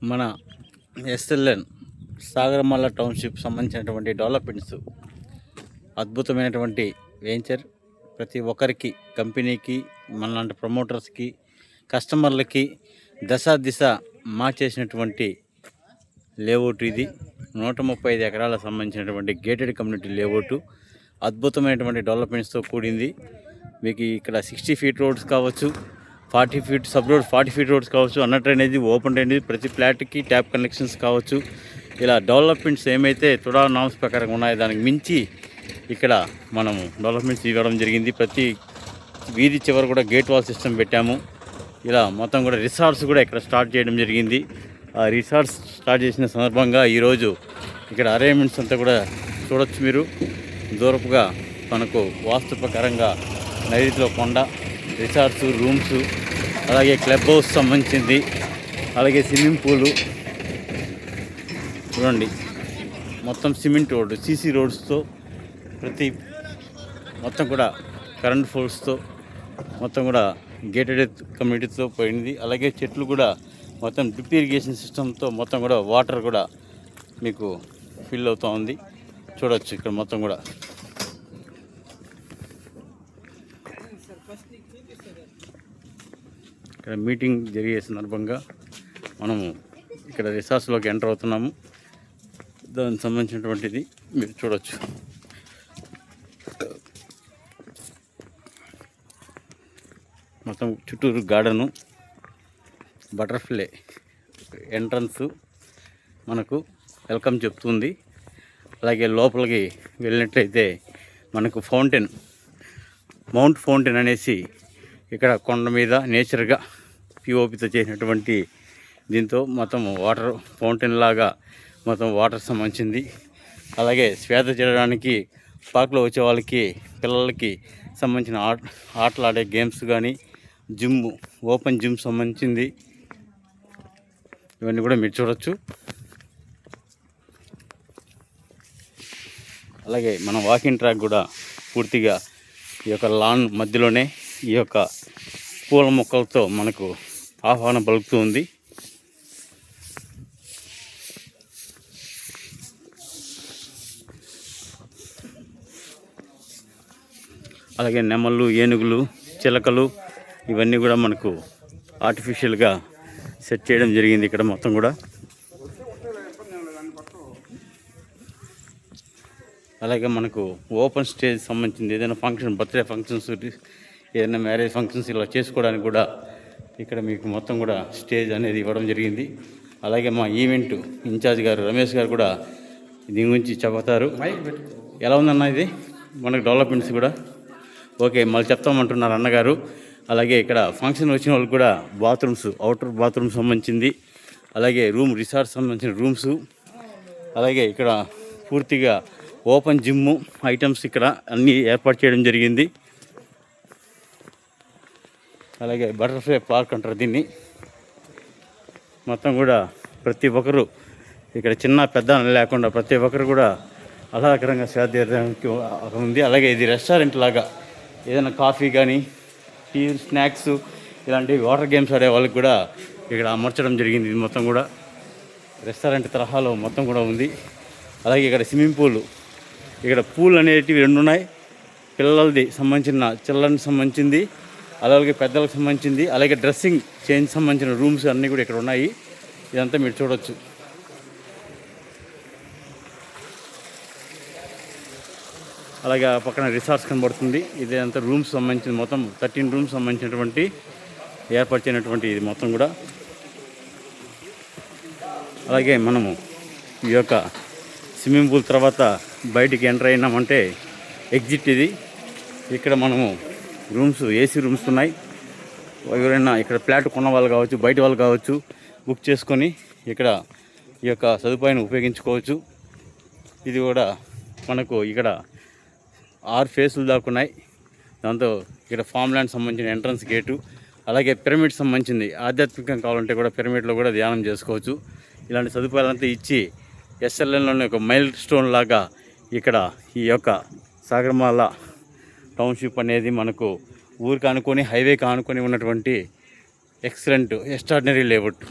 మన SLN Sagarmala township సంబంధించినటువంటి developments అద్భుతమైనటువంటి వెంచర్. ప్రతి ఒక్కరికి, కంపెనీకి, మనలాంటి ప్రమోటర్స్కి, కస్టమర్లకి దిశ మార్చేసినటువంటి లేఅవుట్ ఇది. 135 ఎకరాలకు సంబంధించినటువంటి గేటెడ్ కమ్యూనిటీ లేఅవుట్. అద్భుతమైనటువంటి డెవలప్మెంట్స్తో కూడింది. మీకు ఇక్కడ 60 ఫీట్ రోడ్స్ కావచ్చు, 40 feet sub road, 40 feet roads కావచ్చు, అండర్ డ్రైనేజ్, ఓపెన్ డ్రైనేజ్, ప్రతి ఫ్లాట్కి ట్యాప్ కనెక్షన్స్ కావచ్చు. ఇలా డెవలప్మెంట్స్ ఏమైతే తుడా నామ్స్ ప్రకారం ఉన్నాయో దానికి మించి ఇక్కడ మనము డెవలప్మెంట్స్ ఇవ్వడం జరిగింది. ప్రతి వీధి చివర కూడా గేట్ వాల్ సిస్టమ్ పెట్టాము. ఇలా మొత్తం కూడా రిసార్ట్స్ కూడా ఇక్కడ స్టార్ట్ చేయడం జరిగింది. ఆ రిసార్ట్స్ స్టార్ట్ చేసిన సందర్భంగా ఈరోజు ఇక్కడ అరేంజ్మెంట్స్ అంతా కూడా చూడొచ్చు. మీరు దూరపుగా మనకు వాస్తు ప్రకారంగా నైరుతిలో కొండ, రిసార్ట్స్, రూమ్స్, అలాగే క్లబ్ హౌస్ సంబంధించింది, అలాగే స్విమ్మింగ్ పూలు చూడండి. మొత్తం సిమెంట్ రోడ్డు, సీసీ రోడ్స్తో, ప్రతి మొత్తం కూడా కరెంట్ ఫోర్స్తో మొత్తం కూడా గేటెడ్ కమ్యూనిటీతో పోయింది. అలాగే చెట్లు కూడా మొత్తం డ్రిప్ ఇరిగేషన్ సిస్టంతో మొత్తం కూడా వాటర్ కూడా మీకు ఫిల్ అవుతూ ఉంది. చూడవచ్చు ఇక్కడ మొత్తం కూడా. ఇక్కడ మీటింగ్ జరిగే సందర్భంగా మనము ఇక్కడ రిసార్ట్స్లోకి ఎంటర్ అవుతున్నాము. దానికి సంబంధించినటువంటిది మీరు చూడవచ్చు. మొత్తం చుట్టూరు గార్డెను, బటర్ఫ్లై ఎంట్రన్స్ మనకు వెల్కమ్ చెప్తుంది. అలాగే లోపలికి వెళ్ళినట్లయితే మనకు ఫౌంటైన్, మౌంట్ ఫౌంటైన్ అనేసి ఇక్కడ కొండ మీద నేచర్గా పిఓపితో చేసినటువంటి దీంతో మొత్తం వాటర్ ఫౌంటైన్ లాగా మొత్తం వాటర్ సంబంధించింది. అలాగే శ్వేత చేయడానికి పార్క్లో వచ్చే వాళ్ళకి, పిల్లలకి సంబంధించిన ఆటలాడే గేమ్స్ కానీ, జిమ్, ఓపెన్ జిమ్ సంబంధించింది, ఇవన్నీ కూడా మీరు చూడవచ్చు. అలాగే మన వాకింగ్ ట్రాక్ కూడా పూర్తిగా ఈ యొక్క లాన్ మధ్యలోనే ఈ యొక్క పూల మొక్కలతో మనకు ఆహ్వానం పలుకుతూ ఉంది. అలాగే నెమళ్ళు, ఏనుగులు, చిలకలు ఇవన్నీ కూడా మనకు ఆర్టిఫిషియల్గా సెట్ చేయడం జరిగింది ఇక్కడ మొత్తం కూడా. అలాగే మనకు ఓపెన్ స్టేజ్ సంబంధించింది ఏదైనా ఫంక్షన్, బర్త్డే ఫంక్షన్స్, ఏదైనా మ్యారేజ్ ఫంక్షన్స్ ఇలా చేసుకోవడానికి కూడా ఇక్కడ మీకు మొత్తం కూడా స్టేజ్ అనేది ఇవ్వడం జరిగింది. అలాగే మా ఈవెంట్ ఇన్ఛార్జ్ గారు రమేష్ గారు కూడా దీని గురించి చెబుతారు. ఎలా ఉందన్న ఇది మనకు డెవలప్మెంట్స్ కూడా? ఓకే, మళ్ళీ చెప్తామంటున్నారు అన్నగారు. అలాగే ఇక్కడ ఫంక్షన్ వచ్చిన వాళ్ళకి కూడా బాత్రూమ్స్, అవుటర్ బాత్రూమ్ సంబంధించింది, అలాగే రూమ్, రిసార్ట్ సంబంధించిన రూమ్స్, అలాగే ఇక్కడ పూర్తిగా ఓపెన్ జిమ్ ఐటమ్స్ ఇక్కడ అన్నీ ఏర్పాటు చేయడం జరిగింది. అలాగే బటర్ఫ్లై పార్క్ అంటారు దీన్ని. మొత్తం కూడా ప్రతి ఒక్కరు ఇక్కడ చిన్న పెద్ద లేకుండా ప్రతి ఒక్కరు కూడా ఆహ్లాదకరంగా సేద్యానికి ఉంది. అలాగే ఇది రెస్టారెంట్ లాగా ఏదైనా కాఫీ కానీ, టీ, స్నాక్స్, ఇలాంటి వాటర్ గేమ్స్ ఆడే వాళ్ళకి కూడా ఇక్కడ అమర్చడం జరిగింది. ఇది మొత్తం కూడా రెస్టారెంట్ తరహాలో మొత్తం కూడా ఉంది. అలాగే ఇక్కడ స్విమ్మింగ్ పూల్, ఇక్కడ పూల్ అనేటివి 2 ఉన్నాయి. పిల్లలది సంబంధించిన, చిల్డ్రన్కి సంబంధించింది, అలాగే పెద్దలకు సంబంధించింది, అలాగే డ్రెస్సింగ్ చేంజ్ సంబంధించిన రూమ్స్ అన్నీ కూడా ఇక్కడ ఉన్నాయి. ఇదంతా మీరు చూడవచ్చు. అలాగే ఆ పక్కన రిసార్ట్స్ కనబడుతుంది. ఇదంతా రూమ్స్ సంబంధించిన మొత్తం 13 రూమ్స్ సంబంధించినటువంటి ఏర్పాటు చేయనటువంటి ఇది మొత్తం కూడా. అలాగే మనము ఈ యొక్క స్విమ్మింగ్ పూల్ తర్వాత బయటికి ఎంటర్ అయినామంటే ఎగ్జిట్ ఇది. ఇక్కడ మనము రూమ్స్, ఏసీ రూమ్స్ ఉన్నాయి. ఎవరైనా ఇక్కడ ఫ్లాట్ కొన్న వాళ్ళు కావచ్చు, బయట వాళ్ళు కావచ్చు, బుక్ చేసుకొని ఇక్కడ ఈ యొక్క సదుపాయాన్ని ఉపయోగించుకోవచ్చు. ఇది కూడా మనకు ఇక్కడ 6 ఫేసులు దాకున్నాయి. దాంతో ఇక్కడ ఫామ్ ల్యాండ్ సంబంధించిన ఎంట్రన్స్ గేటు, అలాగే పిరమిడ్ సంబంధించింది, ఆధ్యాత్మికంగా కావాలంటే కూడా పిరమిడ్లో కూడా ధ్యానం చేసుకోవచ్చు. ఇలాంటి సదుపాయాలంతా ఇచ్చి ఎస్ఎల్ఎన్లోని ఒక మైల్ స్టోన్ లాగా ఇక్కడ ఈ యొక్క సాగరమాల టౌన్షిప్ అనేది మనకు ఊరికి ఆనుకొని, హైవేకి ఆనుకొని ఉన్నటువంటి ఎక్సలెంట్ ఎక్స్ట్రాడినరీ లేఅవుట్.